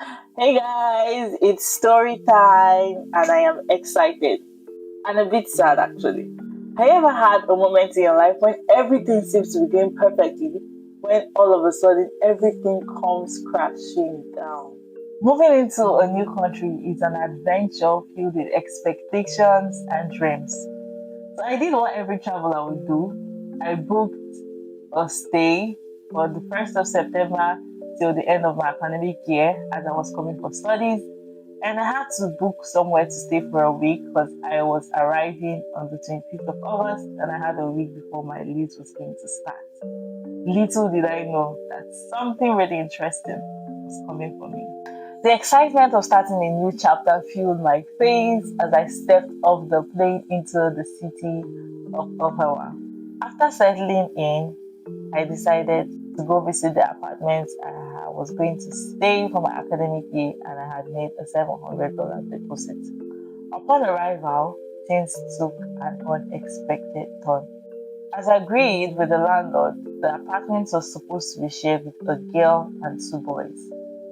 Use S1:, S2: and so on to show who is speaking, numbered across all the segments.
S1: Hey guys, it's story time and I am excited and a bit sad actually. Have you ever had a moment in your life when everything seems to be going perfectly, when all of a sudden everything comes crashing down? Moving into a new country is an adventure filled with expectations and dreams. So I did what every traveler would do. I booked a stay for the 1st of September till the end of my academic year as I was coming for studies. And I had to book somewhere to stay for a week because I was arriving on the 25th of August and I had a week before my lease was going to start. Little did I know that something really interesting was coming for me. The excitement of starting a new chapter filled my face as I stepped off the plane into the city of Ottawa. After settling in, I decided to go visit the apartments I was going to stay for my academic year and I had made a $700 deposit. Upon arrival, things took an unexpected turn. As agreed with the landlord, the apartment was supposed to be shared with a girl and two boys.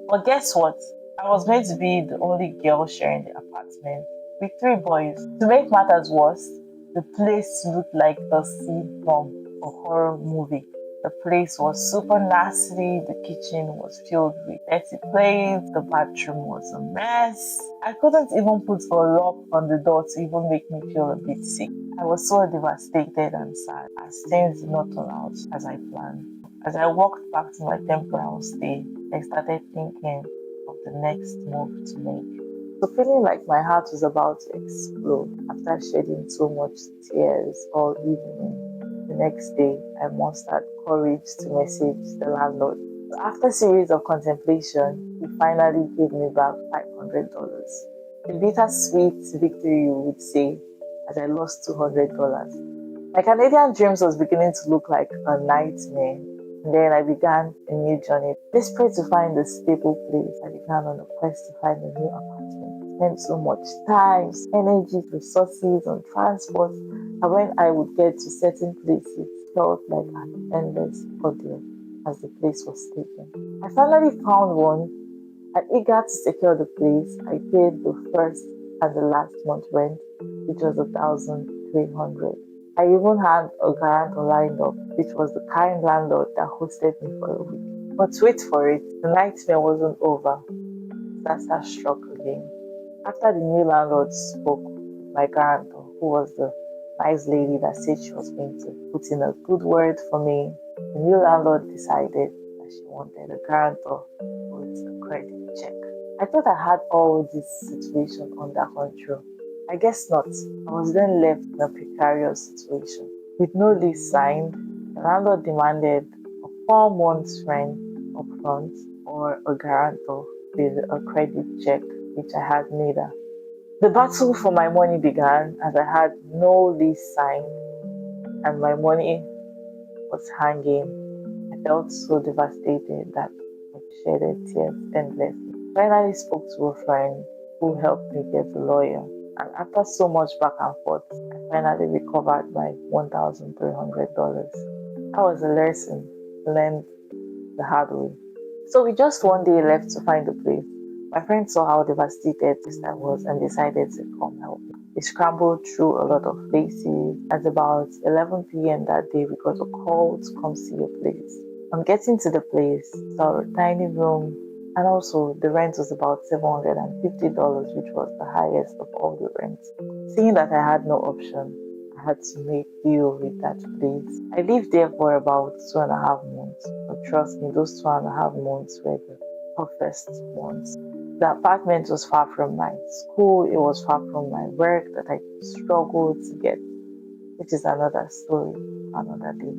S1: But guess what? I was going to be the only girl sharing the apartment with three boys. To make matters worse, the place looked like a scene from a horror movie. The place was super nasty, the kitchen was filled with dirty plates, the bathroom was a mess. I couldn't even put a lock on the door to even make me feel a bit sick. I was so devastated and sad as things did not turn out as I planned. As I walked back to my temporary stay, I started thinking of the next move to make. So feeling like my heart was about to explode after shedding so much tears all evening, the next day I mustered courage to message the landlord. After a series of contemplation, he finally gave me back $500. A bittersweet victory, you would say, as I lost $200. My Canadian dreams was beginning to look like a nightmare. And then I began a new journey. Desperate to find a stable place, I began on a quest to find a new apartment. Spent so much time, energy, resources on transport, and when I would get to certain places, it felt like an endless ordeal as the place was taken. I finally found one and eager to secure the place, I paid the first and the last month rent, which was 1,300. I even had a guarantor lined up, which was the kind landlord that hosted me for a week. But wait for it, the nightmare wasn't over. Disaster struck again. After the new landlord spoke with my guarantor, who was the nice lady that said she was going to put in a good word for me, the new landlord decided that she wanted a guarantor with a credit check. I thought I had all this situation under control. I guess not. I was then left in a precarious situation. With no lease signed, the landlord demanded a 4 months rent upfront or a guarantor with a credit check, which I had neither. The battle for my money began as I had no lease signed and my money was hanging. I felt so devastated that I shedded tears endlessly. Finally spoke to a friend who helped me get a lawyer. And after so much back and forth, I finally recovered my $1,300. That was a lesson learned the hard way. So we just one day left to find a place. My friend saw how devastated I was and decided to come help me. We scrambled through a lot of places. At about 11 p.m. that day, we got a call to come see a place. On getting to the place, saw a tiny room, and also the rent was about $750, which was the highest of all the rents. Seeing that I had no option, I had to make deal with that place. I lived there for about 2.5 months, but trust me, those 2.5 months were the toughest months. The apartment was far from my school, it was far from my work that I struggled to get, which is another story, another day.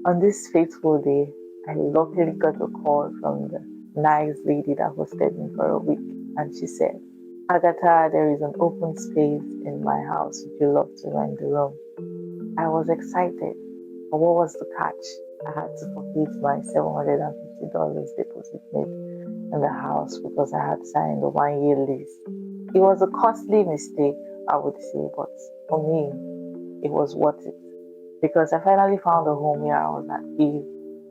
S1: On this fateful day, I luckily got a call from the nice lady that hosted me for a week, and she said, Agatha, there is an open space in my house. Would you love to rent the room? I was excited, but what was the catch? I had to forfeit my $750 deposit made in the house because I had signed a 1 year lease. It was a costly mistake, I would say, but for me, it was worth it because I finally found a home where I was at ease.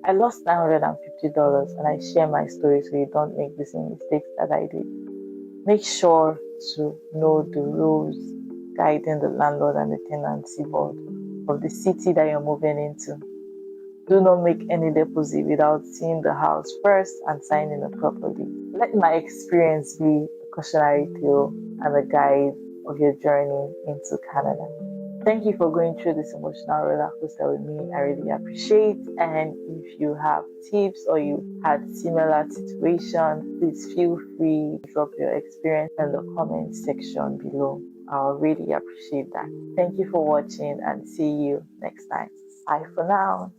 S1: I lost $950 and I share my story so you don't make the same mistakes that I did. Make sure to know the rules guiding the landlord and the tenancy board of the city that you're moving into. Do not make any deposit without seeing the house first and signing a proper lease. Let my experience be a cautionary tale and a guide of your journey into Canada. Thank you for going through this emotional roller coaster with me. I really appreciate. And if you have tips or you had similar situations, please feel free to drop your experience in the comment section below. I'll really appreciate that. Thank you for watching and see you next time. Bye for now.